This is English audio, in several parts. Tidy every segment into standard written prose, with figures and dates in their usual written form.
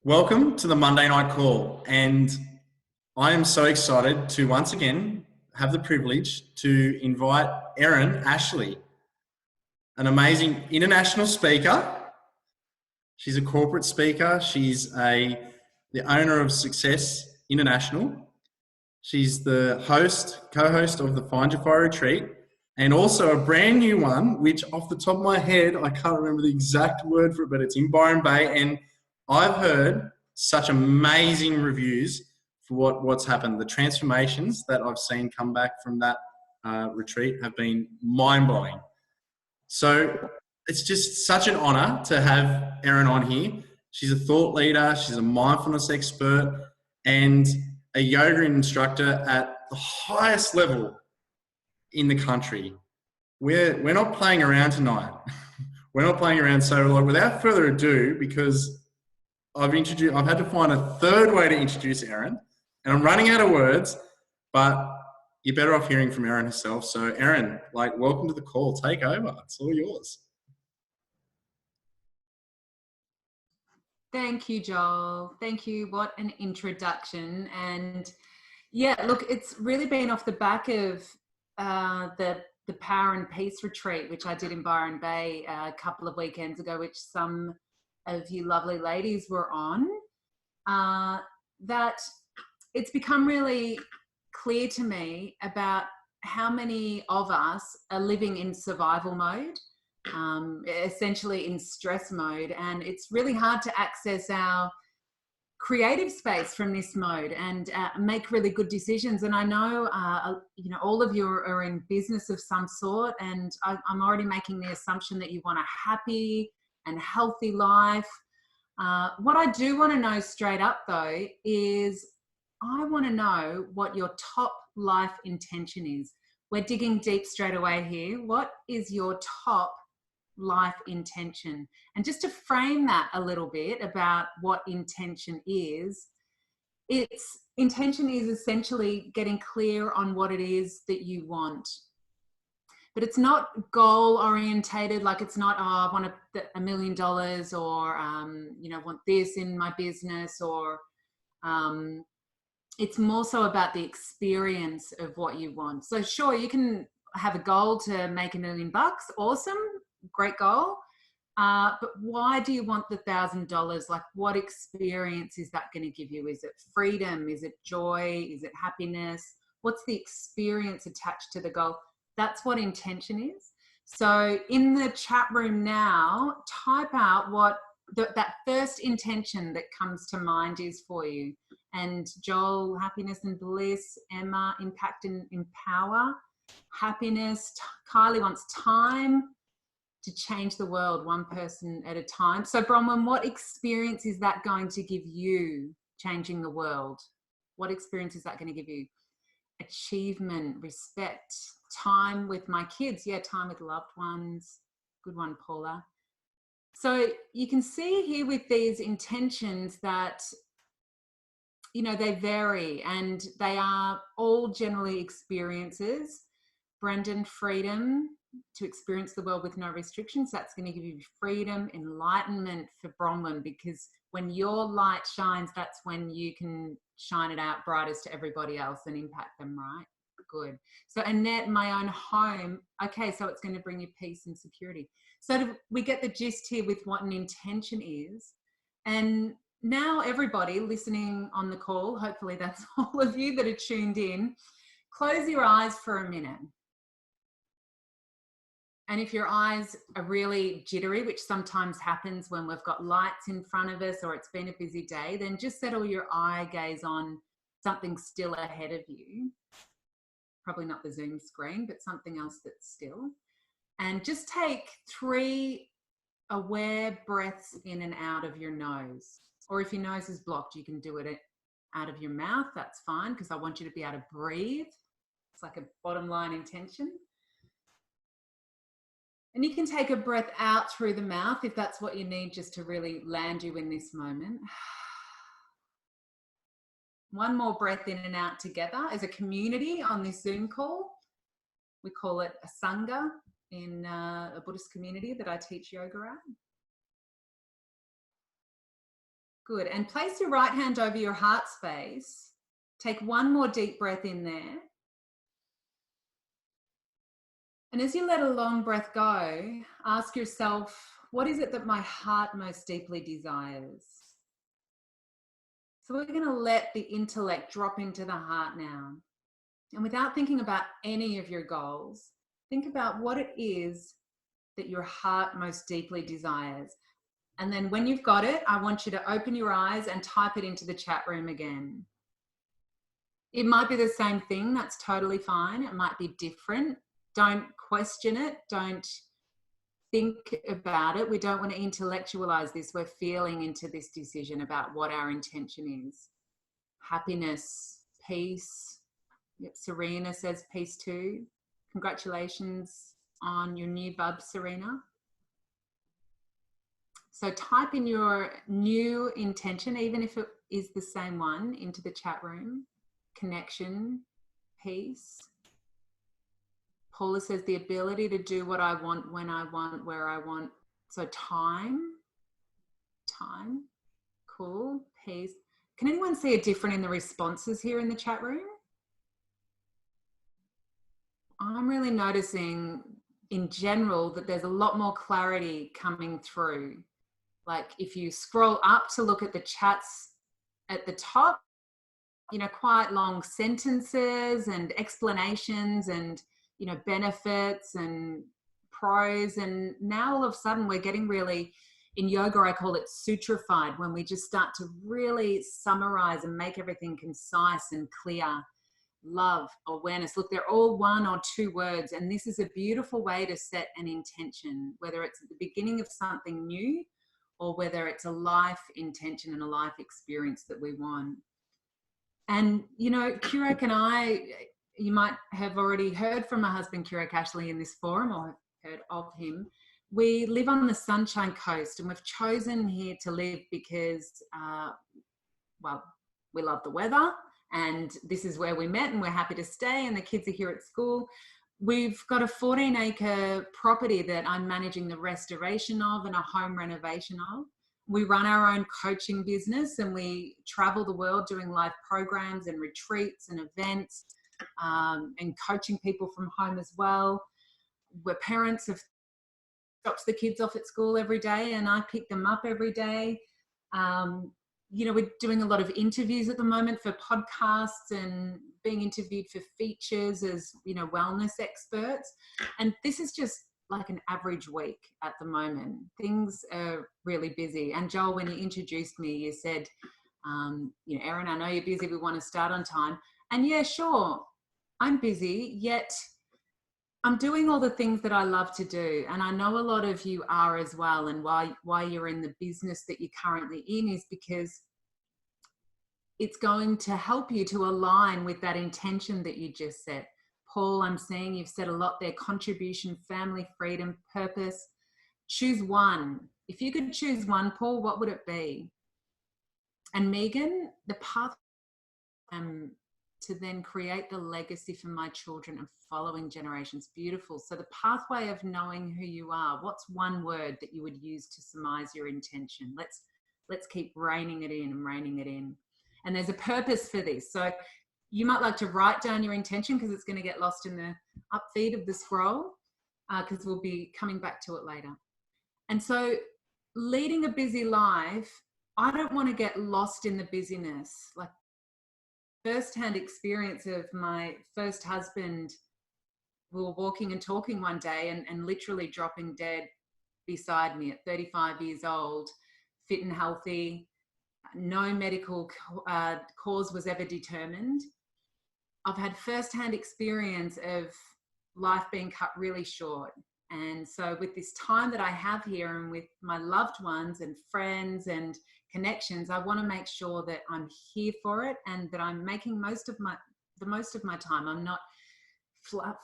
Welcome to the Monday Night Call, and I am so excited to once again have the privilege to invite Erin Ashley, an amazing international speaker. She's a corporate speaker. She's the owner of Success International. She's the co-host of the Find Your Fire Retreat, and also a brand new one, which off the top of my head, I can't remember the exact word for it, but it's in Byron Bay. And I've heard such amazing reviews for what's happened. The transformations that I've seen come back from that retreat have been mind-blowing. So it's just such an honor to have Erin on here. She's a thought leader, she's a mindfulness expert, and a yoga instructor at the highest level in the country. We're not playing around tonight. We're not playing around. So, like, without further ado, because I've had to find a third way to introduce Erin, and I'm running out of words, but you're better off hearing from Erin herself. So, Erin, welcome to the call. Take over. It's all yours. Thank you, Joel. Thank you. What an introduction. And yeah, look, it's really been off the back of the Power and Peace retreat, which I did in Byron Bay a couple of weekends ago, which some of you lovely ladies were on, that it's become really clear to me about how many of us are living in survival mode, essentially in stress mode, and it's really hard to access our creative space from this mode and make really good decisions. And I know all of you are in business of some sort, and I'm already making the assumption that you want a happy and healthy life. What I do want to know straight up though is I want to know what your top life intention is. We're digging deep straight away here. What is your top life intention? And just to frame that a little bit about what intention is, its intention is essentially getting clear on what it is that you want. But it's not goal orientated, like it's not, I want $1 million or, want this in my business, or it's more so about the experience of what you want. So sure, you can have a goal to make $1 million. Awesome. Great goal. But why do you want the $1,000? Like, what experience is that going to give you? Is it freedom? Is it joy? Is it happiness? What's the experience attached to the goal? That's what intention is. So in the chat room now, type out what that first intention that comes to mind is for you. And Joel, happiness and bliss. Emma, impact and empower. Happiness. Kylie wants time to change the world one person at a time. So Bronwyn, what experience is that going to give you, changing the world? What experience is that going to give you? Achievement, respect, time with my kids. Yeah, time with loved ones. Good one, Paula. So you can see here with these intentions that, they vary and they are all generally experiences. Brendan, freedom, to experience the world with no restrictions. That's going to give you freedom, enlightenment for Bronwyn, because when your light shines, that's when you can shine it out brightest to everybody else and impact them, right? Good. So Annette, my own home. Okay, so it's going to bring you peace and security. So we get the gist here with what an intention is. And now everybody listening on the call, hopefully that's all of you that are tuned in, close your eyes for a minute. And if your eyes are really jittery, which sometimes happens when we've got lights in front of us or it's been a busy day, then just settle your eye gaze on something still ahead of you. Probably not the Zoom screen, but something else that's still. And just take 3 aware breaths in and out of your nose. Or if your nose is blocked, you can do it out of your mouth. That's fine, because I want you to be able to breathe. It's like a bottom line intention. And you can take a breath out through the mouth if that's what you need, just to really land you in this moment. One more breath in and out together as a community on this Zoom call. We call it a Sangha in a Buddhist community that I teach yoga at. Good. And place your right hand over your heart space. Take one more deep breath in there. And as you let a long breath go, ask yourself, what is it that my heart most deeply desires? So we're going to let the intellect drop into the heart now. And without thinking about any of your goals, think about what it is that your heart most deeply desires. And then when you've got it, I want you to open your eyes and type it into the chat room again. It might be the same thing. That's totally fine. It might be different. Don't question it. Don't think about it. We don't want to intellectualize this. We're feeling into this decision about what our intention is. Happiness, peace. Yep, Serena says peace too. Congratulations on your new bub, Serena. So type in your new intention, even if it is the same one, into the chat room. Connection, peace. Paula says the ability to do what I want, when I want, where I want. So time, cool, peace. Can anyone see a difference in the responses here in the chat room? I'm really noticing in general that there's a lot more clarity coming through. Like if you scroll up to look at the chats at the top, you know, quite long sentences and explanations and, you know, benefits and pros. And now all of a sudden we're getting really, in yoga, I call it sutrified, when we just start to really summarize and make everything concise and clear. Love, awareness. Look, they're all one or two words. And this is a beautiful way to set an intention, whether it's at the beginning of something new or whether it's a life intention and a life experience that we want. And, you know, Kurek and I, you might have already heard from my husband, Erin Ashley, in this forum, or heard of him. We live on the Sunshine Coast, and we've chosen here to live because, well, we love the weather, and this is where we met, and we're happy to stay, and the kids are here at school. We've got a 14-acre property that I'm managing the restoration of and a home renovation of. We run our own coaching business, and we travel the world doing live programs and retreats and events, and coaching people from home as well. We're parents of drops the kids off at school every day, and I pick them up every day. You know, we're doing a lot of interviews at the moment for podcasts and being interviewed for features as, you know, wellness experts. And this is just like an average week at the moment. Things are really busy. And Joel, when you introduced me, you said, you know, Erin, I know you're busy. We want to start on time. And yeah, sure, I'm busy, yet I'm doing all the things that I love to do. And I know a lot of you are as well. And why you're in the business that you're currently in is because it's going to help you to align with that intention that you just set. Paul, I'm seeing you've said a lot there: contribution, family, freedom, purpose. Choose one. If you could choose one, Paul, what would it be? And Megan, the path to then create the legacy for my children and following generations. Beautiful. So the pathway of knowing who you are, what's one word that you would use to surmise your intention? Let's keep reining it in and reining it in. And there's a purpose for this. So you might like to write down your intention, because it's going to get lost in the up feed of the scroll, because we'll be coming back to it later. And so leading a busy life, I don't want to get lost in the busyness. Like, first-hand experience of my first husband, we were walking and talking one day and literally dropping dead beside me at 35 years old, fit and healthy. No medical cause was ever determined. I've had first-hand experience of life being cut really short. And so with this time that I have here and with my loved ones and friends and connections, I want to make sure that I'm here for it and that I'm making the most of my time. I'm not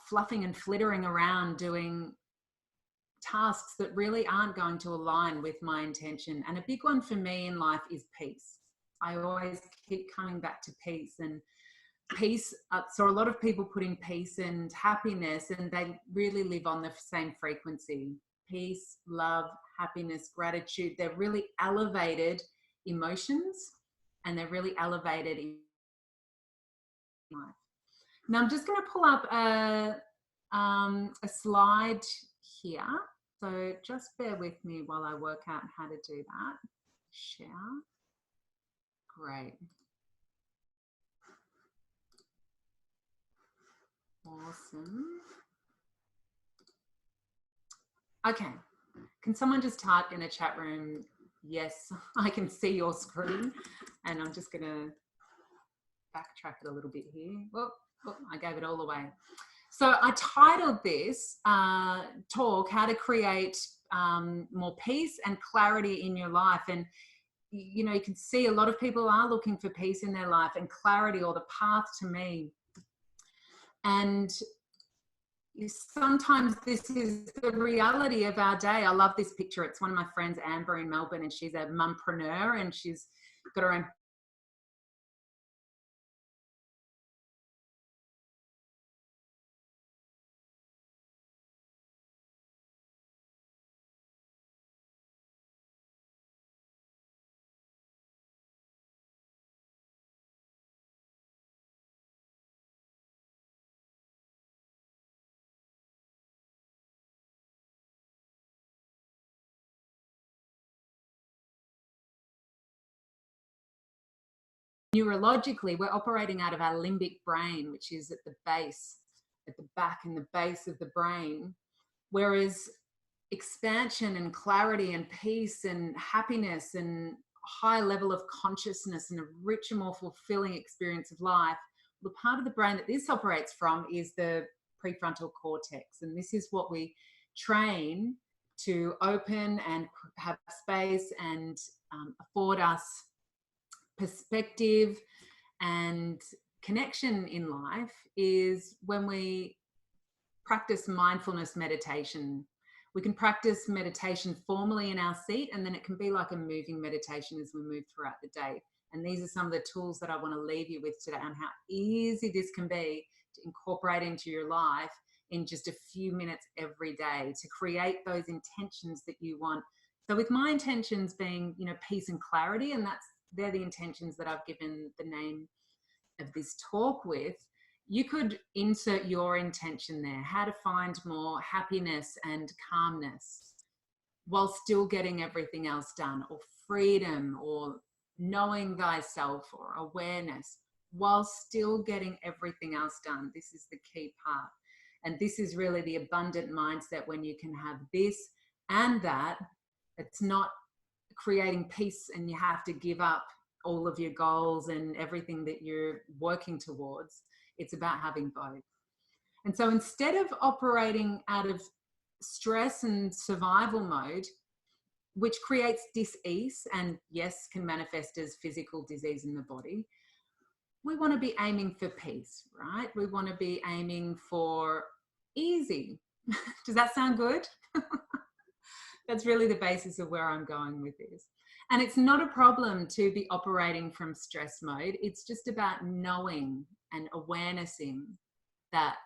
fluffing and flittering around doing tasks that really aren't going to align with my intention. And a big one for me in life is peace. I always keep coming back to peace. And peace, so a lot of people put in peace and happiness, and they really live on the same frequency. Peace, love, happiness, gratitude, they're really elevated emotions, and they're really elevated in life. Now I'm just going to pull up a slide here. So just bear with me while I work out how to do that. Share. Great. Awesome. Okay. Can someone just type in the chat room, yes, I can see your screen. And I'm just going to backtrack it a little bit here. Well, I gave it all away. So I titled this talk, How to Create More Peace and Clarity in Your Life. And, you know, you can see a lot of people are looking for peace in their life and clarity, or the path to me. And sometimes this is the reality of our day. I love this picture. It's one of my friends, Amber, in Melbourne, and she's a mumpreneur, and she's got her own neurologically, we're operating out of our limbic brain, which is at the base, at the back and the base of the brain. Whereas expansion and clarity and peace and happiness and high level of consciousness and a richer, more fulfilling experience of life, the part of the brain that this operates from is the prefrontal cortex. And this is what we train to open and have space and afford us perspective and connection in life, is when we practice mindfulness meditation. We can practice meditation formally in our seat, and then it can be like a moving meditation as we move throughout the day. And these are some of the tools that I want to leave you with today on how easy this can be to incorporate into your life in just a few minutes every day to create those intentions that you want. So with my intentions being, you know, peace and clarity, and they're the intentions that I've given the name of this talk with. You could insert your intention there, how to find more happiness and calmness while still getting everything else done, or freedom, or knowing thyself, or awareness, while still getting everything else done. This is the key part. And this is really the abundant mindset, when you can have this and that. It's not creating peace and you have to give up all of your goals and everything that you're working towards. It's about having both. And so instead of operating out of stress and survival mode, which creates dis-ease and yes, can manifest as physical disease in the body, we want to be aiming for peace, right? We want to be aiming for easy. Does that sound good? That's really the basis of where I'm going with this. And it's not a problem to be operating from stress mode. It's just about knowing and awarenessing that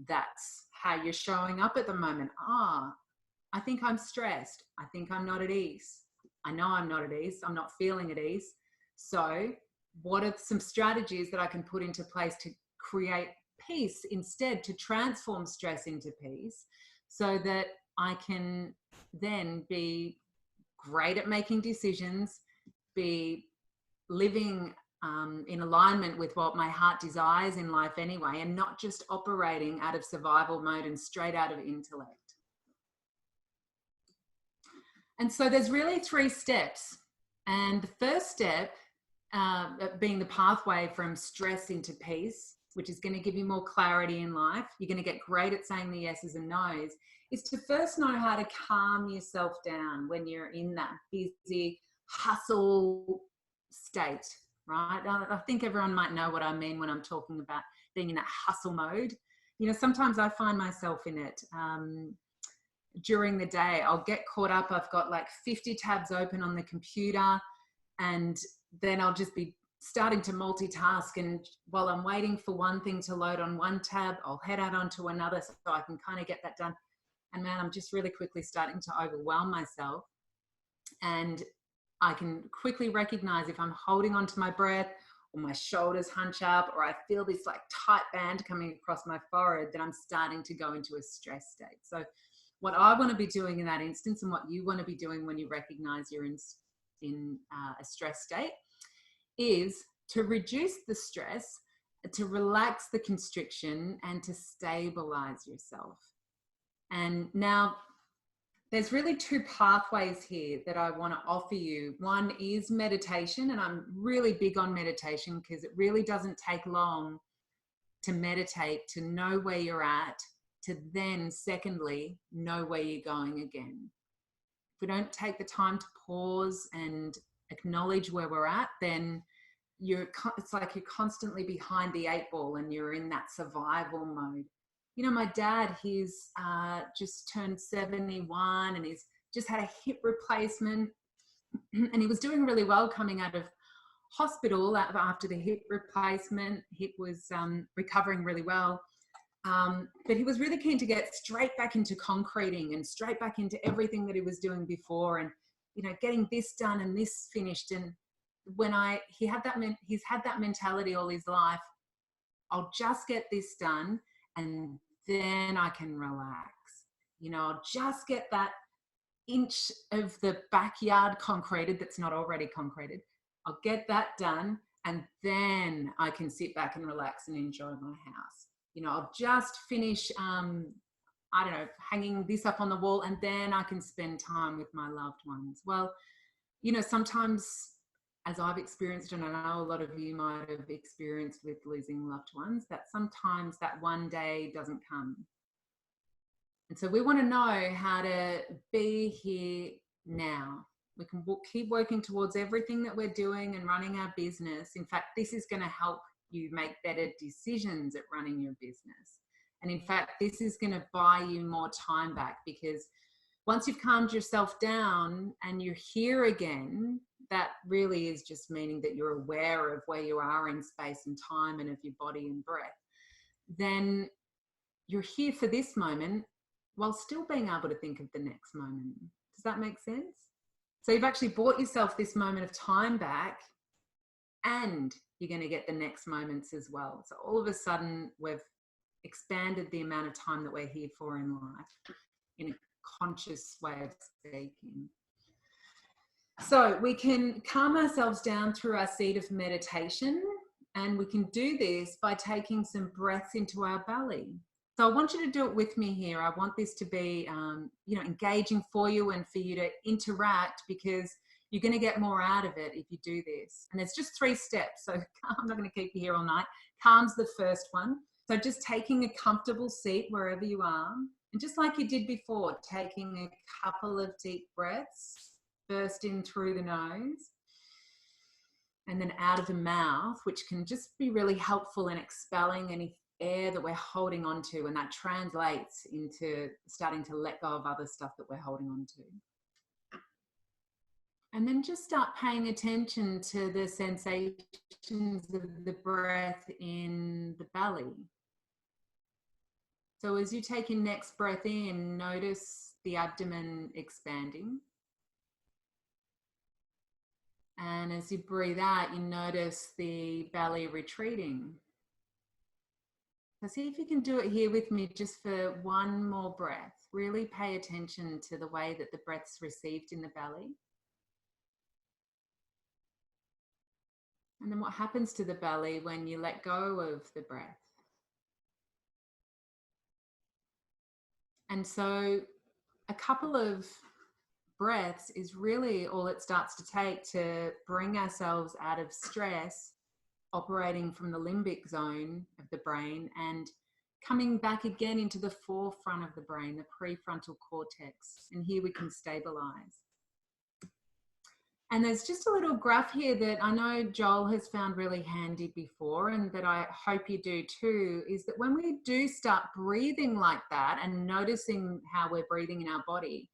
that's how you're showing up at the moment. I think I'm stressed. I think I'm not at ease. I know I'm not at ease. I'm not feeling at ease. So what are some strategies that I can put into place to create peace instead, to transform stress into peace, so that I can then be great at making decisions, be living in alignment with what my heart desires in life anyway, and not just operating out of survival mode and straight out of intellect. And so there's really 3 steps. And the first step being the pathway from stress into peace, which is going to give you more clarity in life. You're going to get great at saying the yeses and nos, is to first know how to calm yourself down when you're in that busy hustle state, right? I think everyone might know what I mean when I'm talking about being in that hustle mode. You know, sometimes I find myself in it during the day. I'll get caught up. I've got like 50 tabs open on the computer, and then I'll just be starting to multitask, and while I'm waiting for one thing to load on one tab, I'll head out onto another so I can kind of get that done. And man, I'm just really quickly starting to overwhelm myself. And I can quickly recognize if I'm holding on to my breath, or my shoulders hunch up, or I feel this like tight band coming across my forehead, that I'm starting to go into a stress state. So what I want to be doing in that instance, and what you want to be doing when you recognize you're in a stress state, is to reduce the stress, to relax the constriction, and to stabilize yourself. And now there's really two pathways here that I want to offer you. One is meditation, and I'm really big on meditation because it really doesn't take long to meditate, to know where you're at, to then, secondly, know where you're going again. If we don't take the time to pause and acknowledge where we're at, then it's like you're constantly behind the 8 ball and you're in that survival mode. You know, my dad, he's just turned 71 and he's just had a hip replacement, and he was doing really well coming out of hospital after the hip replacement. Hip was recovering really well. But he was really keen to get straight back into concreting and straight back into everything that he was doing before, and, you know, getting this done and this finished. And he's had that mentality all his life. I'll just get this done and then I can relax. You know, I'll just get that inch of the backyard concreted that's not already concreted. I'll get that done and then I can sit back and relax and enjoy my house. You know, I'll just finish, I don't know, hanging this up on the wall, and then I can spend time with my loved ones. Well, you know, sometimes, as I've experienced, and I know a lot of you might have experienced with losing loved ones, that sometimes that one day doesn't come. And so we want to know how to be here now. We can keep working towards everything that we're doing and running our business. In fact, this is going to help you make better decisions at running your business. And in fact, this is going to buy you more time back, because once you've calmed yourself down and you're here again, that really is just meaning that you're aware of where you are in space and time and of your body and breath. Then you're here for this moment while still being able to think of the next moment. Does that make sense? So you've actually bought yourself this moment of time back, and you're going to get the next moments as well. So all of a sudden, we've expanded the amount of time that we're here for in life in a conscious way of speaking. So we can calm ourselves down through our seat of meditation, and we can do this by taking some breaths into our belly. So I want you to do it with me here. I want this to be, you know, engaging for you and for you to interact, because you're going to get more out of it if you do this. And there's just 3 steps. So I'm not going to keep you here all night. Calm's the first one. So just taking a comfortable seat wherever you are. And just like you did before, taking a couple of deep breaths, first in through the nose and then out of the mouth, which can just be really helpful in expelling any air that we're holding on to, and that translates into starting to let go of other stuff that we're holding on to. And then just start paying attention to the sensations of the breath in the belly. So as you take your next breath in, notice the abdomen expanding. And as you breathe out, you notice the belly retreating. So see if you can do it here with me just for one more breath. Really pay attention to the way that the breath's received in the belly. And then what happens to the belly when you let go of the breath. And so a couple of breaths is really all it starts to take to bring ourselves out of stress, operating from the limbic zone of the brain and coming back again into the forefront of the brain, the prefrontal cortex. And here we can stabilize. And there's just a little graph here that I know Joel has found really handy before, and that I hope you do too, is that when we do start breathing like that and noticing how we're breathing in our body,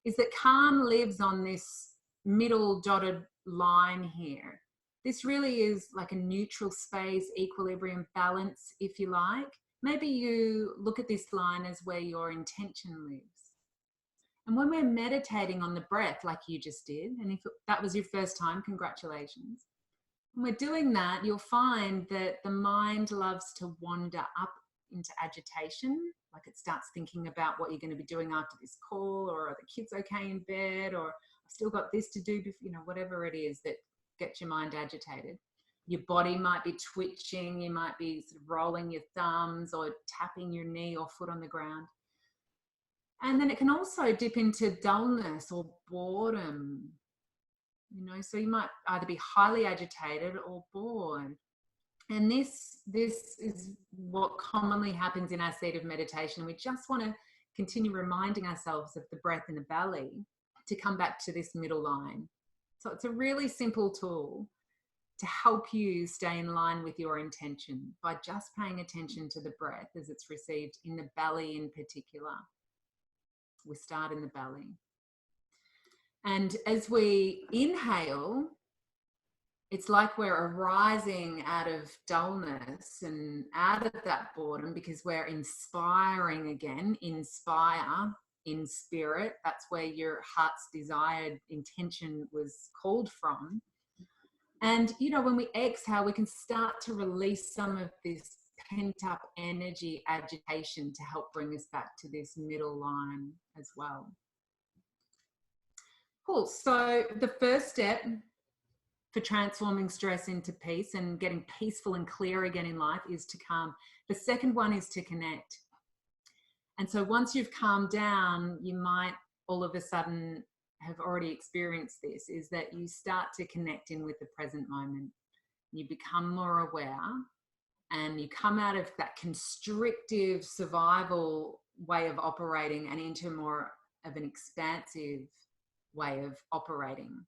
is that calm lives on this middle dotted line here. This really is like a neutral space, equilibrium, balance, if you like. Maybe you look at this line as where your intention lives. And when we're meditating on the breath, like you just did, and if that was your first time, congratulations. When we're doing that, you'll find that the mind loves to wander up into agitation, like it starts thinking about what you're going to be doing after this call, or are the kids okay in bed, or I've still got this to do, whatever it is that gets your mind agitated. Your body might be twitching, you might be sort of rolling your thumbs or tapping your knee or foot on the ground. And then it can also dip into dullness or boredom, so you might either be highly agitated or bored. And this is what commonly happens in our seat of meditation. We just want to continue reminding ourselves of the breath in the belly to come back to this middle line. So it's a really simple tool to help you stay in line with your intention by just paying attention to the breath as it's received in the belly in particular. We start in the belly. And as we inhale, it's like we're arising out of dullness and out of that boredom, because we're inspiring again. Inspire in spirit. That's where your heart's desired intention was called from. And, when we exhale, we can start to release some of this pent-up energy, agitation, to help bring us back to this middle line as well. Cool. So the first step for transforming stress into peace and getting peaceful and clear again in life is to calm. The second one is to connect. And so once you've calmed down, you might all of a sudden have already experienced this, is that you start to connect in with the present moment. You become more aware and you come out of that constrictive survival way of operating and into more of an expansive way of operating.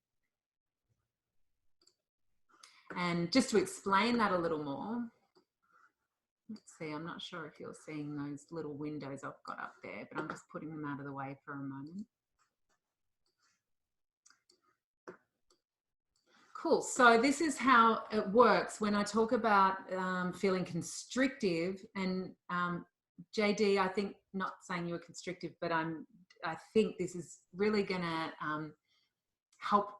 And just to explain that a little more, let's see, I'm not sure if you're seeing those little windows I've got up there, but I'm just putting them out of the way for a moment. Cool. So this is how it works when I talk about feeling constrictive. And JD, I think, not saying you were constrictive, but I think this is really going to help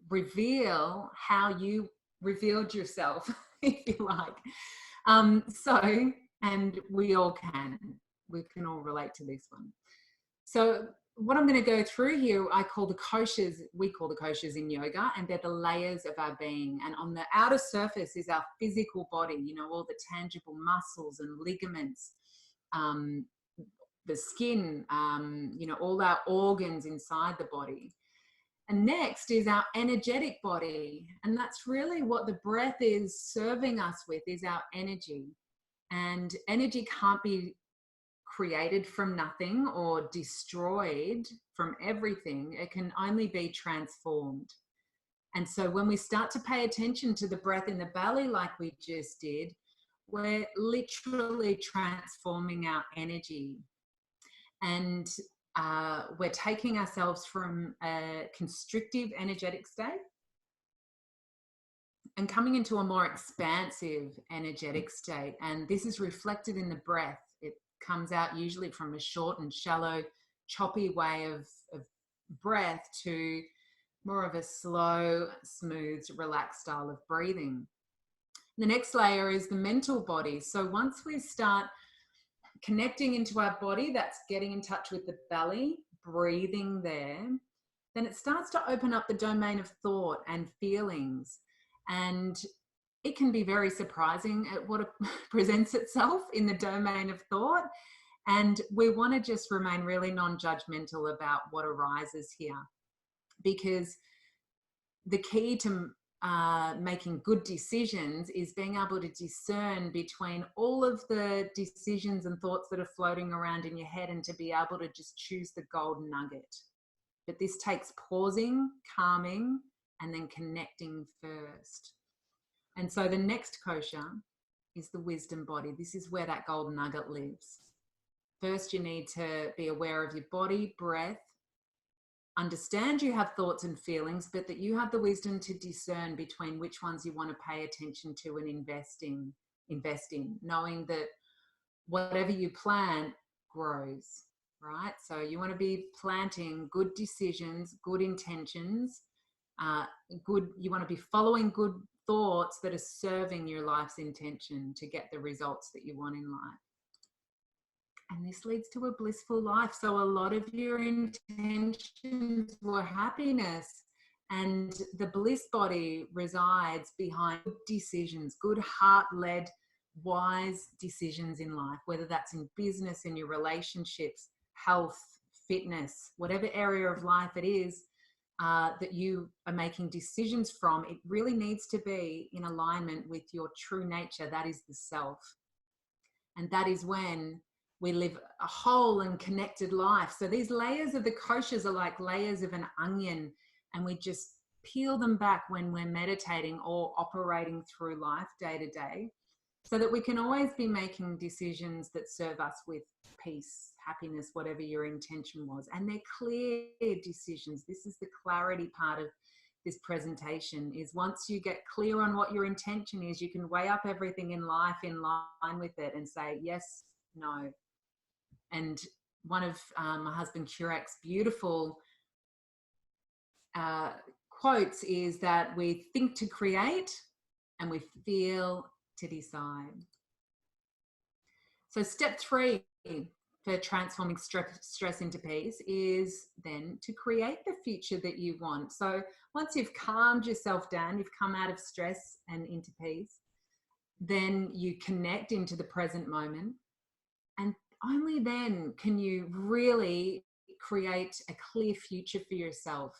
reveal how you revealed yourself, if you like. And we can all relate to this one. So what I'm going to go through here, we call the koshas in yoga, and they're the layers of our being. And on the outer surface is our physical body, all the tangible muscles and ligaments, the skin, all our organs inside the body. And next is our energetic body. And that's really what the breath is serving us with, is our energy. And energy can't be created from nothing or destroyed from everything. It can only be transformed. And so when we start to pay attention to the breath in the belly, like we just did, we're literally transforming our energy. And we're taking ourselves from a constrictive energetic state and coming into a more expansive energetic state. And this is reflected in the breath. It comes out usually from a short and shallow, choppy way of breath to more of a slow, smooth, relaxed style of breathing. The next layer is the mental body. So once we start connecting into our body, that's getting in touch with the belly, breathing there, then it starts to open up the domain of thought and feelings. And it can be very surprising at what presents itself in the domain of thought. And we want to just remain really non-judgmental about what arises here, because the key to making good decisions is being able to discern between all of the decisions and thoughts that are floating around in your head, and to be able to just choose the golden nugget. But this takes pausing, calming, and then connecting first. And so the next kosha is the wisdom body. This is where that golden nugget lives. First, you need to be aware of your body, breath, understand you have thoughts and feelings, but that you have the wisdom to discern between which ones you want to pay attention to and invest in, knowing that whatever you plant grows. right? So you want to be planting good decisions, good intentions, you want to be following good thoughts that are serving your life's intention to get the results that you want in life. And this leads to a blissful life. So a lot of your intentions were happiness, and the bliss body resides behind good decisions, good heart-led, wise decisions in life, whether that's in business, in your relationships, health, fitness, whatever area of life it is that you are making decisions from. It really needs to be in alignment with your true nature. That is the self. And that is when we live a whole and connected life. So these layers of the koshas are like layers of an onion, and we just peel them back when we're meditating or operating through life day to day, so that we can always be making decisions that serve us with peace, happiness, whatever your intention was. And they're clear decisions. This is the clarity part of this presentation, is once you get clear on what your intention is, you can weigh up everything in life in line with it and say yes, no. And one of my husband Kurek's beautiful quotes is that we think to create and we feel to decide. So step 3 for transforming stress into peace is then to create the future that you want. So once you've calmed yourself down, you've come out of stress and into peace, then you connect into the present moment. And only then can you really create a clear future for yourself.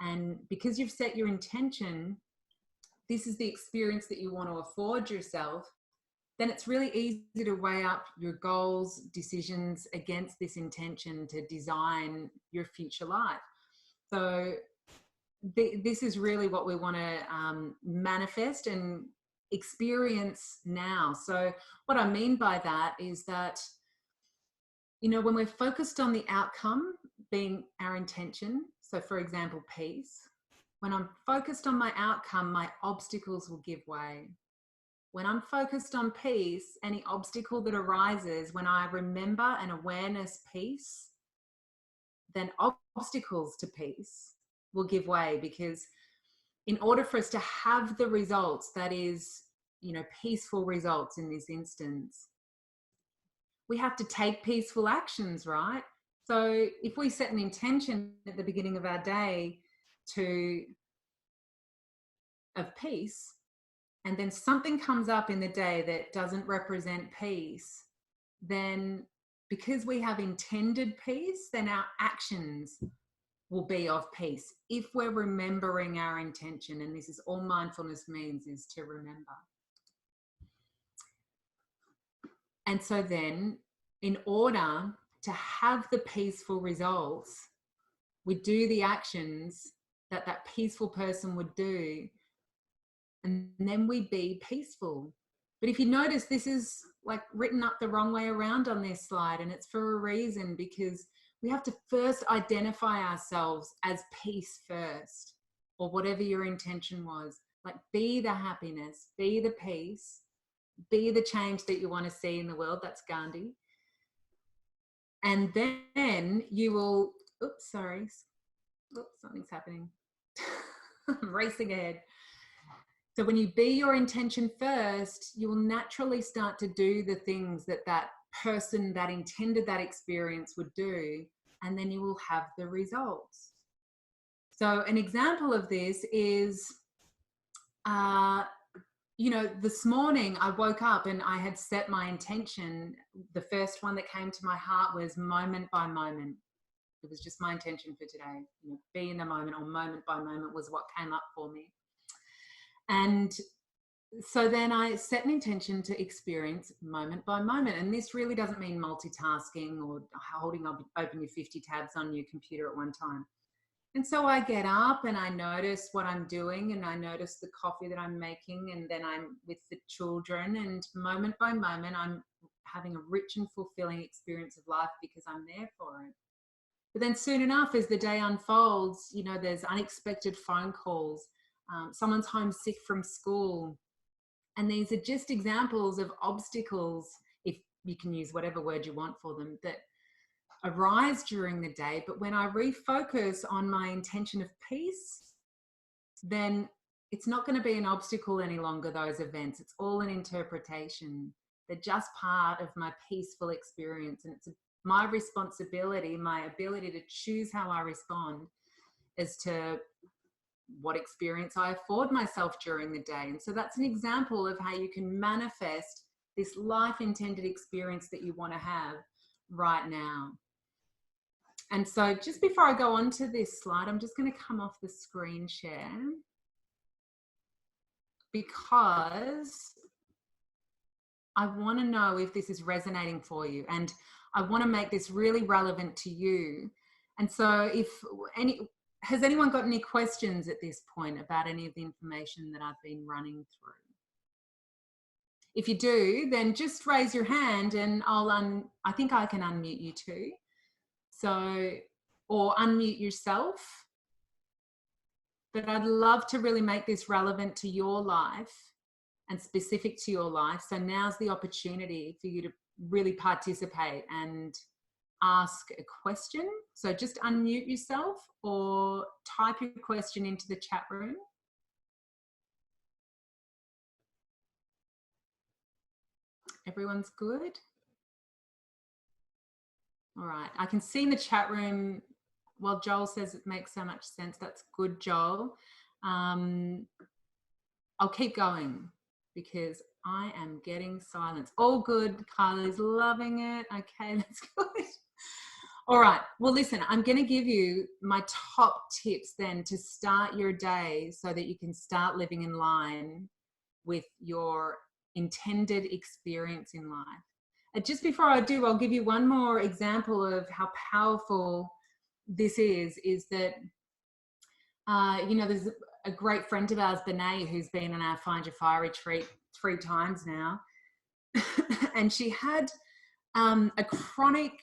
And because you've set your intention, this is the experience that you want to afford yourself, then it's really easy to weigh up your goals, decisions against this intention to design your future life. So this is really what we want to manifest and experience now. So what I mean by that is that, you know, when we're focused on the outcome being our intention, so for example, peace, when I'm focused on my outcome, my obstacles will give way. When I'm focused on peace, any obstacle that arises, when I remember and awareness peace, then obstacles to peace will give way, because in order for us to have the results, that is, you know, peaceful results in this instance, we have to take peaceful actions, right? So if we set an intention at the beginning of our day of peace, and then something comes up in the day that doesn't represent peace, then because we have intended peace, then our actions will be of peace if we're remembering our intention. And this is all mindfulness means, is to remember. And so then, in order to have the peaceful results, we do the actions that that peaceful person would do, and then we be peaceful. But if you notice, this is like written up the wrong way around on this slide, and it's for a reason, because we have to first identify ourselves as peace first, or whatever your intention was. Like, be the happiness, be the peace, be the change that you want to see in the world. That's Gandhi. And then you will, oops, sorry. Oops, something's happening. I'm racing ahead. So when you be your intention first, you will naturally start to do the things that that person that intended that experience would do, and then you will have the results. So an example of this is, you know, this morning I woke up and I had set my intention. The first one that came to my heart was moment by moment. It was just my intention for today. You know, be in the moment, or moment by moment was what came up for me. And so then I set an intention to experience moment by moment. And this really doesn't mean multitasking or holding open your 50 tabs on your computer at one time. And so I get up and I notice what I'm doing, and I notice the coffee that I'm making, and then I'm with the children, and moment by moment, I'm having a rich and fulfilling experience of life because I'm there for it. But then soon enough, as the day unfolds, you know, there's unexpected phone calls. Someone's homesick from school. And these are just examples of obstacles, if you can use whatever word you want for them, that arise during the day. But when I refocus on my intention of peace, then it's not going to be an obstacle any longer, those events. It's all an interpretation. They're just part of my peaceful experience. And it's my responsibility, my ability to choose how I respond as to what experience I afford myself during the day. And so that's an example of how you can manifest this life intended experience that you want to have right now. And so just before I go on to this slide, I'm just going to come off the screen share, because I want to know if this is resonating for you, and I want to make this really relevant to you. And so has anyone got any questions at this point about any of the information that I've been running through? If you do, then just raise your hand and I think I can unmute you too. So, or unmute yourself. But I'd love to really make this relevant to your life and specific to your life. So now's the opportunity for you to really participate and ask a question. So just unmute yourself or type your question into the chat room. Everyone's good? All right. I can see in the chat room, well, Joel says it makes so much sense. That's good, Joel. I'll keep going because I am getting silence. All good. Carly's loving it. Okay, that's good. All right. Well, listen, I'm going to give you my top tips then to start your day so that you can start living in line with your intended experience in life. And just before I do, I'll give you one more example of how powerful this is that, there's a great friend of ours, Benet, who's been on our Find Your Fire retreat 3 times now. And she had a chronic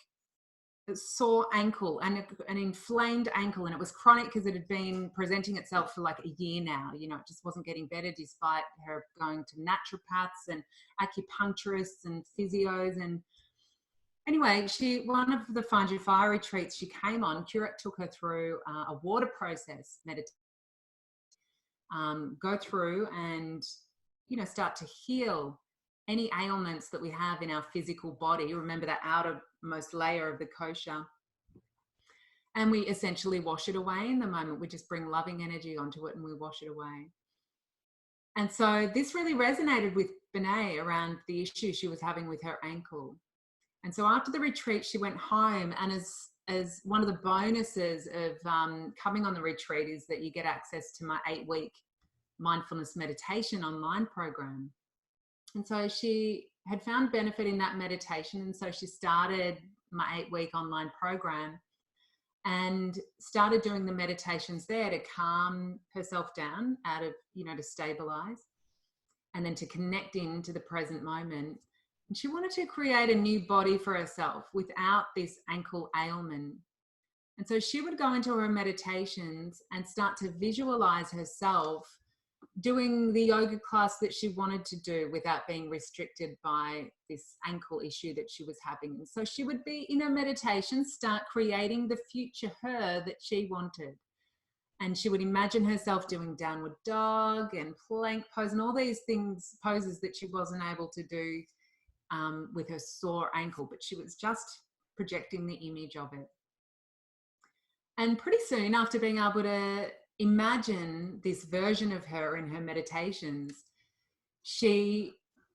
sore ankle and an inflamed ankle, and it was chronic because it had been presenting itself for like a year now. It just wasn't getting better despite her going to naturopaths and acupuncturists and physios. And anyway, one of the Find Your Fire retreats she came on, Curate took her through a water process meditation, go through and start to heal any ailments that we have in our physical body. Remember that outermost layer of the kosher. And we essentially wash it away in the moment. We just bring loving energy onto it and we wash it away. And so this really resonated with Benet around the issue she was having with her ankle. And so after the retreat, she went home, and as one of the bonuses of coming on the retreat is that you get access to my 8-week mindfulness meditation online program. And so she had found benefit in that meditation. And so she started my 8-week online program and started doing the meditations there to calm herself down to stabilize and then to connect into the present moment. And she wanted to create a new body for herself without this ankle ailment. And so she would go into her meditations and start to visualize herself doing the yoga class that she wanted to do without being restricted by this ankle issue that she was having. And so she would be in her meditation, start creating the future her that she wanted. And she would imagine herself doing downward dog and plank pose and all these poses that she wasn't able to do with her sore ankle, but she was just projecting the image of it. And pretty soon after being able to imagine this version of her in her meditations, she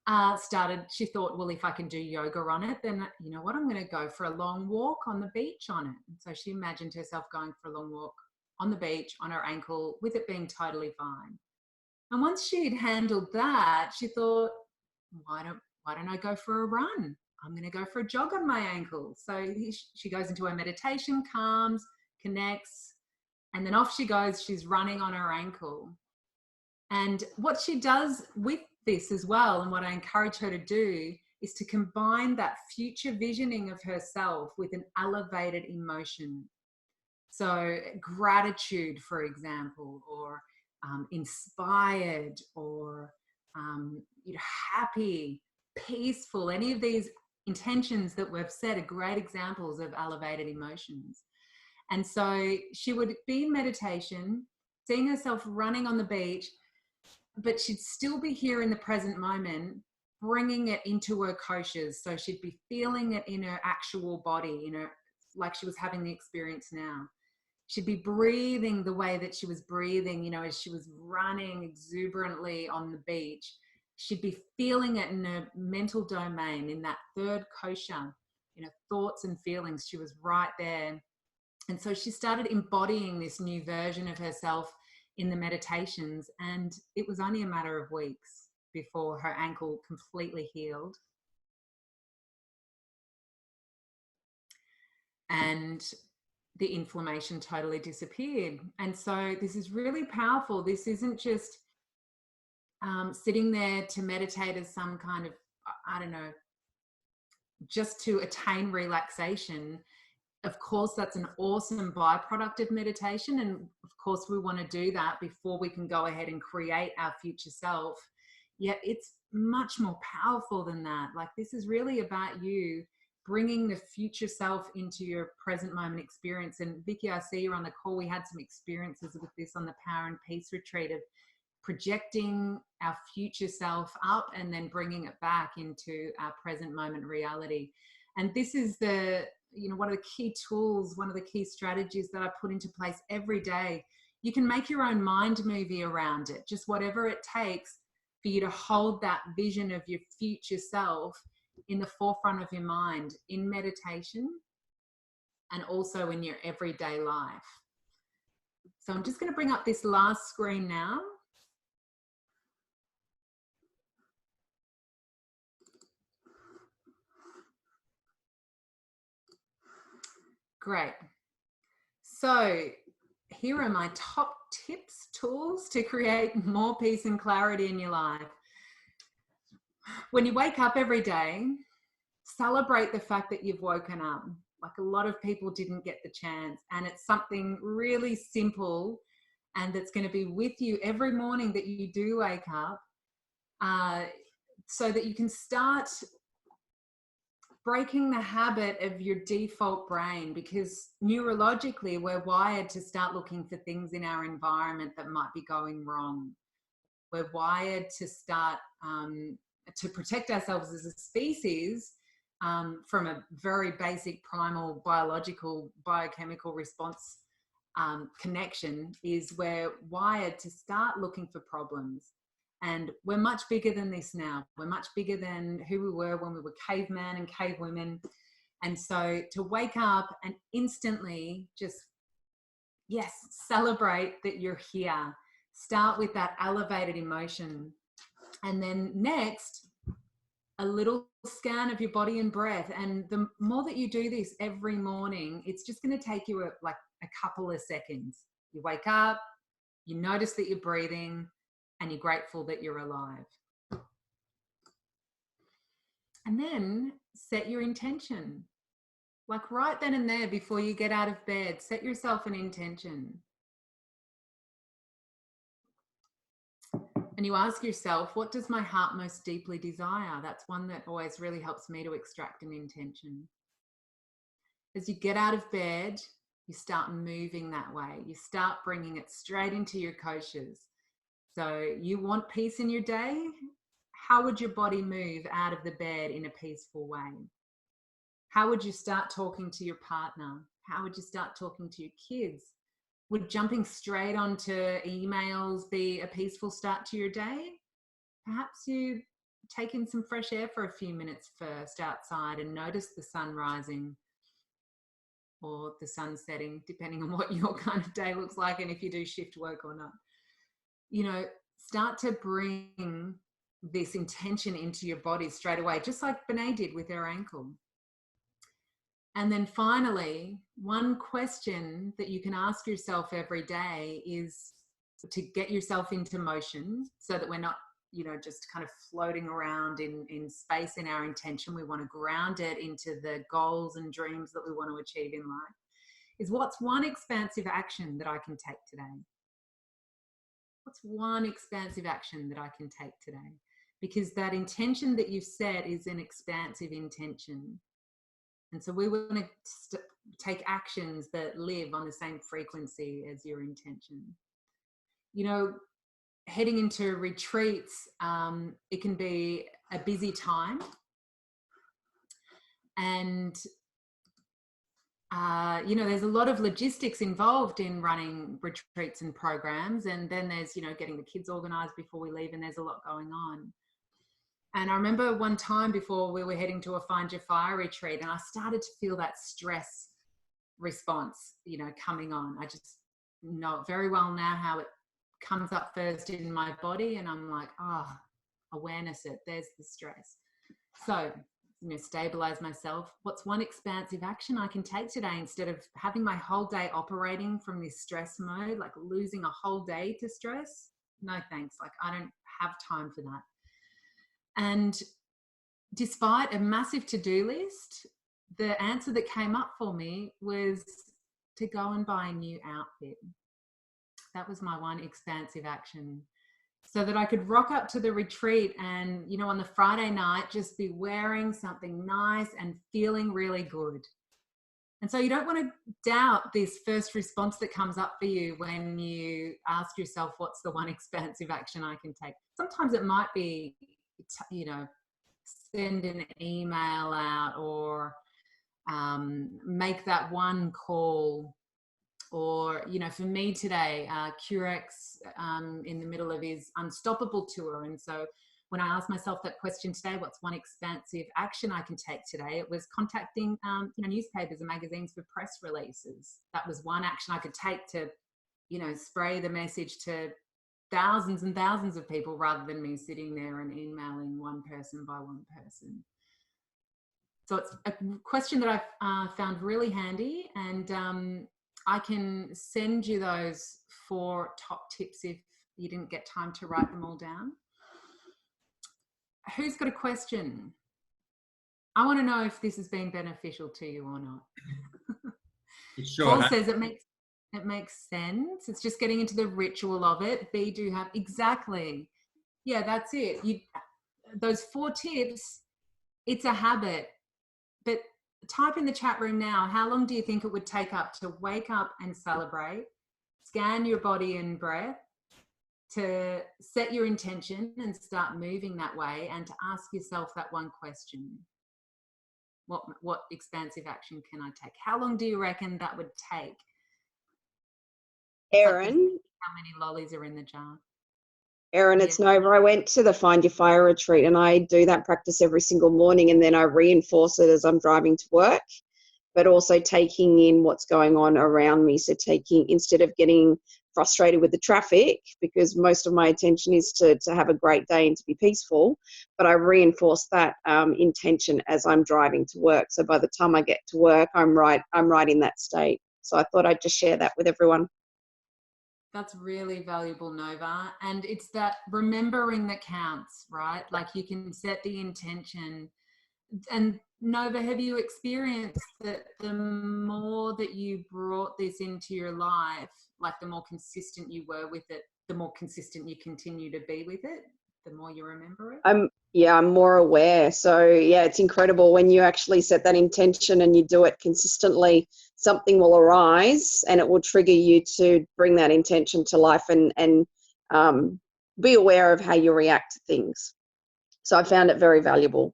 thought, well, if I can do yoga on it, then you know what, I'm going to go for a long walk on the beach on it. And so she imagined herself going for a long walk on the beach on her ankle with it being totally fine. And once she had handled that, she thought, why don't I go for a run? I'm going to go for a jog on my ankle. So she goes into her meditation, calms, connects, and then off she goes. She's running on her ankle. And what she does with this as well, and what I encourage her to do, is to combine that future visioning of herself with an elevated emotion. So gratitude, for example, or inspired, or happy, peaceful, any of these intentions that we've set are great examples of elevated emotions. And so she would be in meditation, seeing herself running on the beach, but she'd still be here in the present moment, bringing it into her koshas. So she'd be feeling it in her actual body, like she was having the experience now. She'd be breathing the way that she was breathing, as she was running exuberantly on the beach. She'd be feeling it in her mental domain, in that third kosha, thoughts and feelings. She was right there. And so she started embodying this new version of herself in the meditations. And it was only a matter of weeks before her ankle completely healed. And the inflammation totally disappeared. And so this is really powerful. This isn't just sitting there to meditate as some kind of, I don't know, just to attain relaxation. Of course, that's an awesome byproduct of meditation. And of course, we want to do that before we can go ahead and create our future self. Yet it's much more powerful than that. Like, this is really about you bringing the future self into your present moment experience. And Vicky, I see you're on the call. We had some experiences with this on the Power and Peace retreat of projecting our future self up and then bringing it back into our present moment reality. And this is one of the key tools, one of the key strategies that I put into place every day. You can make your own mind movie around it, just whatever it takes for you to hold that vision of your future self in the forefront of your mind in meditation and also in your everyday life. So I'm just going to bring up this last screen now. Great. So here are my top tips, tools to create more peace and clarity in your life. When you wake up every day, celebrate the fact that you've woken up. Like, a lot of people didn't get the chance, and it's something really simple and that's going to be with you every morning that you do wake up, so that you can start breaking the habit of your default brain, because neurologically we're wired to start looking for things in our environment that might be going wrong. We're wired to start to protect ourselves as a species from a very basic primal biological biochemical response connection. Is we're wired to start looking for problems. And we're much bigger than this now. We're much bigger than who we were when we were cavemen and cavewomen. And so to wake up and instantly just, yes, celebrate that you're here. Start with that elevated emotion. And then next, a little scan of your body and breath. And the more that you do this every morning, it's just going to take you like a couple of seconds. You wake up, you notice that you're breathing, and you're grateful that you're alive. And then set your intention. Like, right then and there, before you get out of bed, set yourself an intention. And you ask yourself, what does my heart most deeply desire? That's one that always really helps me to extract an intention. As you get out of bed, you start moving that way. You start bringing it straight into your koshas. So you want peace in your day? How would your body move out of the bed in a peaceful way? How would you start talking to your partner? How would you start talking to your kids? Would jumping straight onto emails be a peaceful start to your day? Perhaps you take in some fresh air for a few minutes first outside and notice the sun rising or the sun setting, depending on what your kind of day looks like and if you do shift work or not. Start to bring this intention into your body straight away, just like Benet did with her ankle. And then finally, one question that you can ask yourself every day is to get yourself into motion so that we're not, just kind of floating around in space in our intention. We want to ground it into the goals and dreams that we want to achieve in life. Is what's one expansive action that I can take today? What's one expansive action that I can take today? because that intention that you've set is an expansive intention. And so we want to take actions that live on the same frequency as your intention. You know, heading into retreats, it can be a busy time. And you know, there's a lot of logistics involved in running retreats and programs. And then there's, you know, getting the kids organized before we leave, and there's a lot going on. And I remember one time before we were heading to a Find Your Fire retreat, and I started to feel that stress response, you know, coming on. I just know it very well now how it comes up first in my body, and I'm like, oh, awareness it, there's the stress. So, you know, stabilize myself. What's one expansive action I can take today instead of having my whole day operating from this stress mode, like losing a whole day to stress? No thanks. Like, I don't have time for that. And despite a massive to-do list, the answer that came up for me was to go and buy a new outfit. That was my one expansive action, so that I could rock up to the retreat and, you know, on the Friday night, just be wearing something nice and feeling really good. And so you don't want to doubt this first response that comes up for you when you ask yourself, what's the one expansive action I can take? Sometimes it might be, you know, send an email out, or make that one call. Or, you know, for me today, Curex in the middle of his Unstoppable tour. And so when I asked myself that question today, what's one expansive action I can take today? It was contacting, you know, newspapers and magazines for press releases. That was one action I could take to, you know, spray the message to thousands and thousands of people, rather than me sitting there and emailing one person by one person. So it's a question that I've found really handy, and I can send you those 4 top tips if you didn't get time to write them all down. Who's got a question? I want to know if this has been beneficial to you or not. Sure. Paul says it makes sense. It's just getting into the ritual of it. B, do have exactly. Yeah, that's it. Those 4 tips, it's a habit. But type in the chat room now, how long do you think it would take up to wake up and celebrate, scan your body and breath, to set your intention and start moving that way, and to ask yourself that one question? What expansive action can I take? How long do you reckon that would take? Erin, how many lollies are in the jar? Erin, it's Nova. I went to the Find Your Fire retreat, and I do that practice every single morning, and then I reinforce it as I'm driving to work, but also taking in what's going on around me. So instead of getting frustrated with the traffic, because most of my attention is to have a great day and to be peaceful, but I reinforce that intention as I'm driving to work. So by the time I get to work, I'm right in that state. So I thought I'd just share that with everyone. That's really valuable, Nova. And it's that remembering that counts, right? Like, you can set the intention. And Nova, have you experienced that the more that you brought this into your life, like the more consistent you were with it, the more consistent you continue to be with it, the more you remember it? I'm more aware. So yeah, it's incredible when you actually set that intention and you do it consistently. Something will arise and it will trigger you to bring that intention to life and be aware of how you react to things. So I found it very valuable.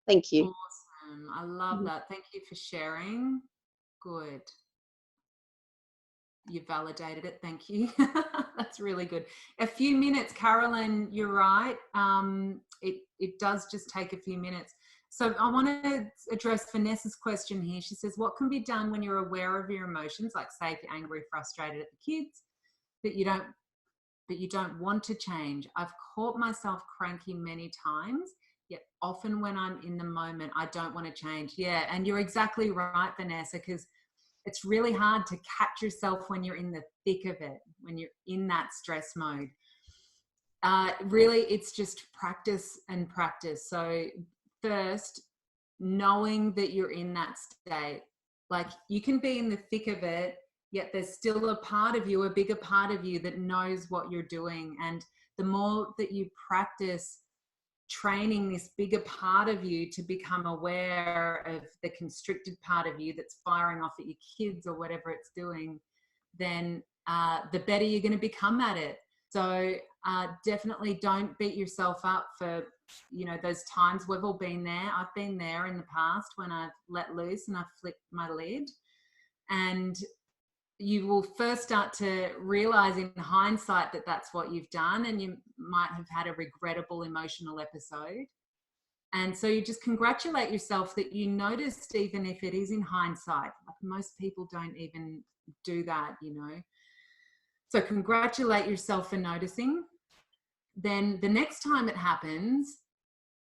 Thank you. Awesome. I love that. Thank you for sharing. Good. You validated it. Thank you. That's really good. A few minutes, Carolyn, you're right. It does just take a few minutes. So I want to address Vanessa's question here. She says, what can be done when you're aware of your emotions, like say if you're angry, frustrated at the kids, but you don't want to change? I've caught myself cranky many times, yet often when I'm in the moment, I don't want to change. Yeah, and you're exactly right, Vanessa, because it's really hard to catch yourself when you're in the thick of it, when you're in that stress mode. Really, it's just practice and practice. So first, knowing that you're in that state. Like, you can be in the thick of it, yet there's still a part of you, a bigger part of you that knows what you're doing. And the more that you practice training this bigger part of you to become aware of the constricted part of you that's firing off at your kids or whatever it's doing, then the better you're going to become at it. So definitely don't beat yourself up for, you know, those times. We've all been there. I've been there in the past when I've let loose and I've flicked my lid. And you will first start to realize in hindsight that that's what you've done, and you might have had a regrettable emotional episode. And so you just congratulate yourself that you noticed, even if it is in hindsight. Like, most people don't even do that, you know. So congratulate yourself for noticing. Then the next time it happens,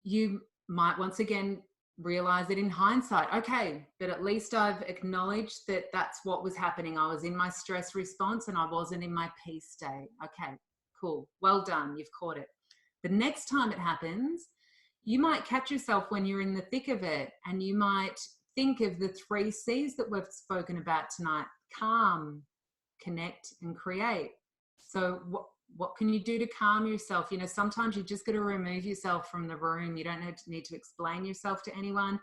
you might once again realize it in hindsight. Okay, but at least I've acknowledged that that's what was happening. I was in my stress response and I wasn't in my peace state. Okay, cool. Well done. You've caught it. The next time it happens, you might catch yourself when you're in the thick of it, and you might think of the 3 C's that we've spoken about tonight: calm, connect, and create. So what can you do to calm yourself? You know, sometimes you just got to remove yourself from the room. You don't need to explain yourself to anyone.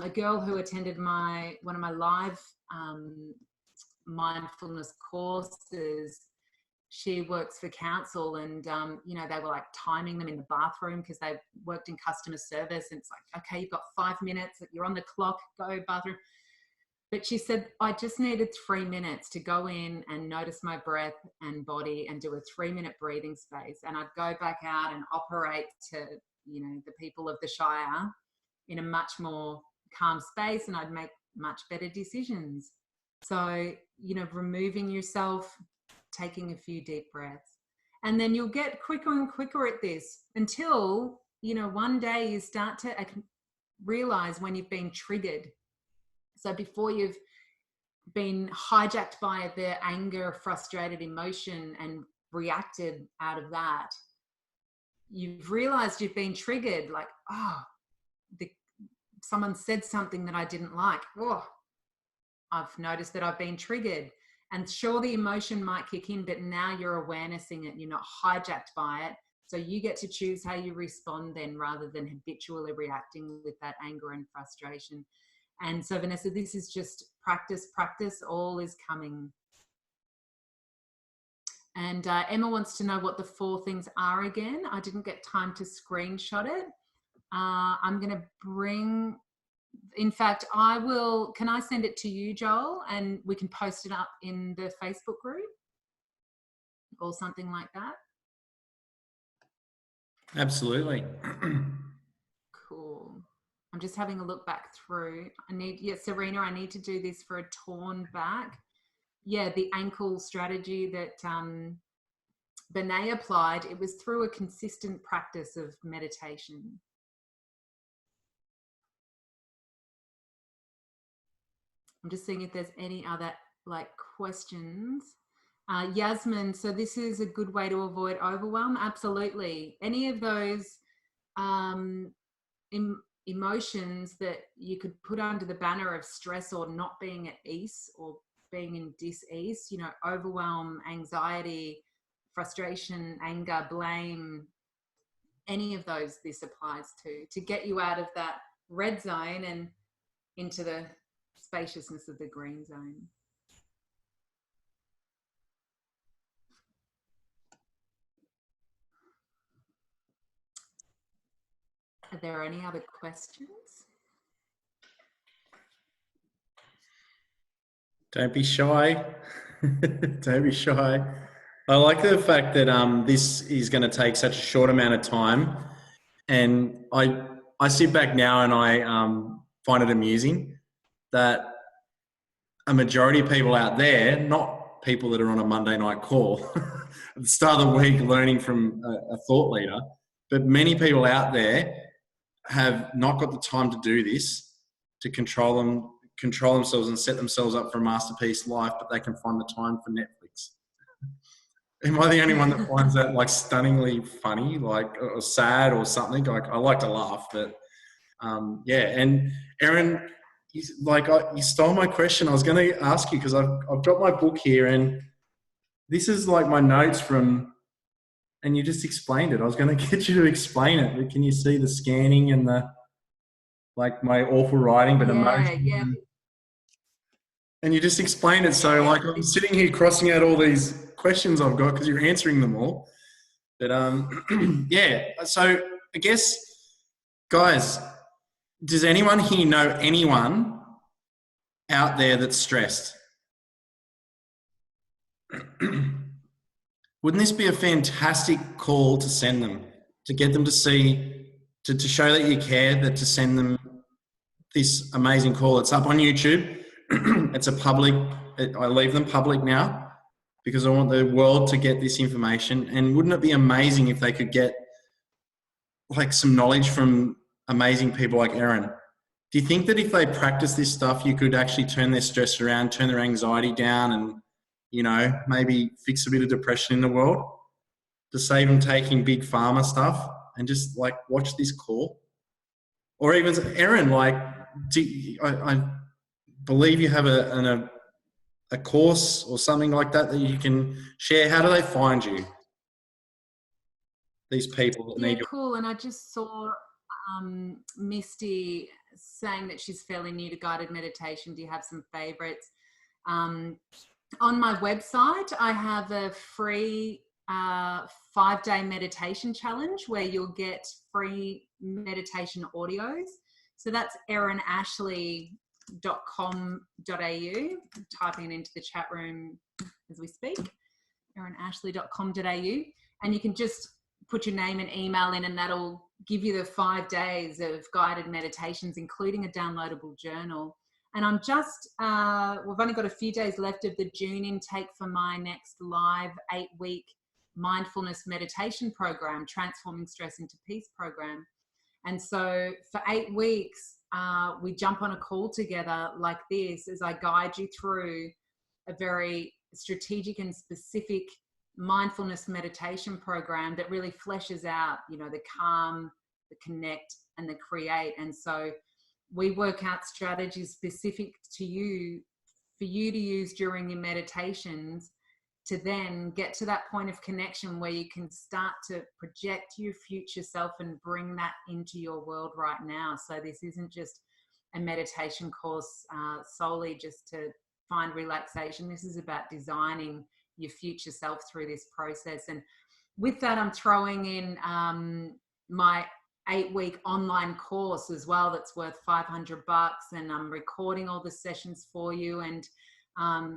A girl who attended one of my live mindfulness courses, she works for council, and you know, they were like timing them in the bathroom because they worked in customer service, and it's like, okay, you've got 5 minutes, you're on the clock, go bathroom. But she said, I just needed 3 minutes to go in and notice my breath and body and do a 3-minute breathing space. And I'd go back out and operate to, you know, the people of the Shire in a much more calm space, and I'd make much better decisions. So, you know, removing yourself, taking a few deep breaths, and then you'll get quicker and quicker at this until, you know, one day you start to realize when you've been triggered. So before you've been hijacked by the anger, frustrated emotion and reacted out of that, you've realized you've been triggered, like, oh, someone said something that I didn't like. Oh, I've noticed that I've been triggered. And sure, the emotion might kick in, but now you're awarenessing it. You're not hijacked by it. So you get to choose how you respond then, rather than habitually reacting with that anger and frustration. And so, Vanessa, this is just practice, all is coming. And Emma wants to know what the 4 things are again. I didn't get time to screenshot it. I'm going to bring, in fact, can I send it to you, Joel, and we can post it up in the Facebook group or something like that? Absolutely. Cool. I'm just having a look back through. Serena, I need to do this for a torn back. Yeah, the ankle strategy that Benet applied, it was through a consistent practice of meditation. I'm just seeing if there's any other questions. Yasmin, so this is a good way to avoid overwhelm? Absolutely. Any of those emotions that you could put under the banner of stress or not being at ease or being in dis-ease, you know, overwhelm, anxiety, frustration, anger, blame, any of those this applies to get you out of that red zone and into the spaciousness of the green zone. Are there any other questions? Don't be shy. Don't be shy. I like the fact that this is going to take such a short amount of time, and I sit back now and I find it amusing that a majority of people out there, not people that are on a Monday night call at the start of the week learning from a thought leader, but many people out there have not got the time to do this, to control themselves and set themselves up for a masterpiece life, but they can find the time for Netflix. Am I the only one that finds that stunningly funny, or sad or something? I like to laugh, but yeah. And Erin, you stole my question. I was going to ask you, because I've got my book here, and this is my notes from and you just explained it. I was going to get you to explain it, but can you see the scanning and the, like, my awful writing, but emotions? Yeah. And you just explained it. So, like, I'm sitting here crossing out all these questions I've got because you're answering them all. But yeah. So I guess, guys, does anyone here know anyone out there that's stressed? Wouldn't this be a fantastic call to send them, to get them to see, to show that you care, that to send them this amazing call? It's up on YouTube. It's a public, I leave them public now because I want the world to get this information. And wouldn't it be amazing if they could get like some knowledge from amazing people like Erin? Do you think that if they practice this stuff, you could actually turn their stress around, turn their anxiety down, and, you know, maybe fix a bit of depression in the world, to save them taking big pharma stuff and just like watch this call? Or even Erin, like, I believe you have a course or something like that that you can share. How do they find you? These people that need your... Cool. And I just saw Misty saying that she's fairly new to guided meditation. Do you have some favorites? On my website, I have a free 5-day meditation challenge where you'll get free meditation audios. So that's erinashley.com.au. Typing it into the chat room as we speak, erinashley.com.au. And you can just put your name and email in, and that'll give you the 5 days of guided meditations, including a downloadable journal. And I'm just, we've only got a few days left of the June intake for my next live 8-week mindfulness meditation program, Transforming Stress into Peace program. And so for 8 weeks, we jump on a call together like this as I guide you through a very strategic and specific mindfulness meditation program that really fleshes out, you know, the calm, the connect, and the create. And so we work out strategies specific to you, for you to use during your meditations, to then get to that point of connection where you can start to project your future self and bring that into your world right now. So this isn't just a meditation course solely just to find relaxation. This is about designing your future self through this process. And with that, I'm throwing in my 8-week online course as well that's worth $500, and I'm recording all the sessions for you. And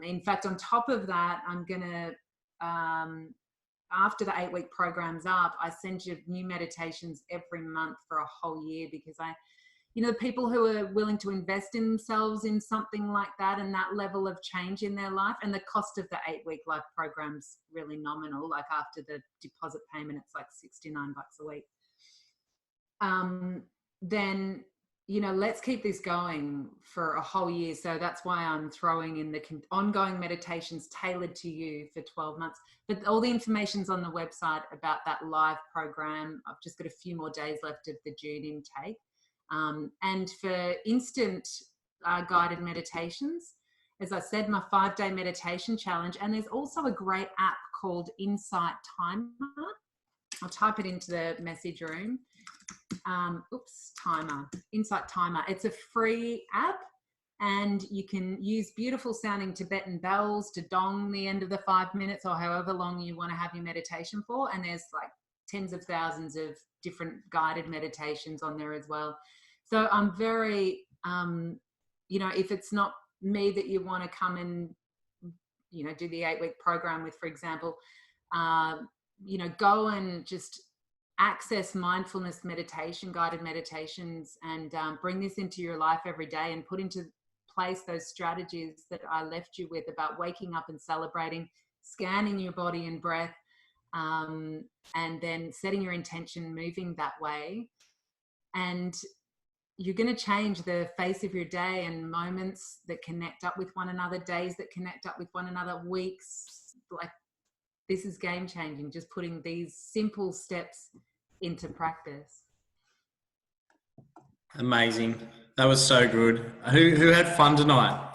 in fact, on top of that, I'm gonna after the 8-week program's up, I send you new meditations every month for a whole year, because you know, the people who are willing to invest in themselves in something like that and that level of change in their life, and the cost of the 8-week live program's really nominal. Like after the deposit payment, it's like $69 a week. Then, you know, let's keep this going for a whole year. So that's why I'm throwing in the ongoing meditations tailored to you for 12 months. But all the information's on the website about that live program. I've just got a few more days left of the June intake. And for instant guided meditations, as I said, my 5-day meditation challenge. And there's also a great app called Insight Timer. I'll type it into the message room. Insight Timer. It's a free app, and you can use beautiful sounding Tibetan bells to dong the end of the 5 minutes or however long you want to have your meditation for. And there's like tens of thousands of different guided meditations on there as well. So I'm very, you know, if it's not me that you want to come and, you know, do the 8-week program with, for example, you know, go and just access mindfulness meditation, guided meditations, and bring this into your life every day and put into place those strategies that I left you with about waking up and celebrating, scanning your body and breath, and then setting your intention, moving that way. And you're going to change the face of your day, and moments that connect up with one another, days that connect up with one another, weeks. Like, this is game changing, just putting these simple steps into practice. Amazing. That was so good. Who had fun tonight?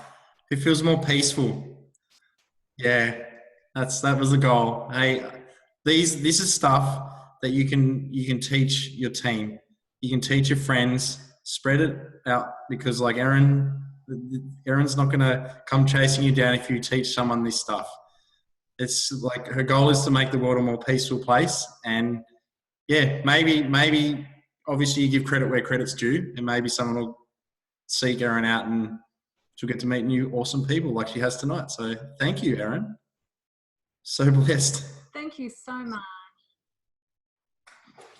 Who feels more peaceful? Yeah, that was the goal. Hey, this is stuff that you can teach your team. You can teach your friends, spread it out, because like Erin's not going to come chasing you down if you teach someone this stuff. It's like her goal is to make the world a more peaceful place. And yeah, maybe obviously you give credit where credit's due, and maybe someone will seek Erin out and she'll get to meet new awesome people like she has tonight. So thank you, Erin. So blessed. Thank you so much.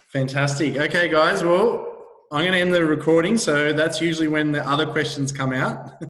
Fantastic. Okay, guys. Well, I'm going to end the recording. So that's usually when the other questions come out.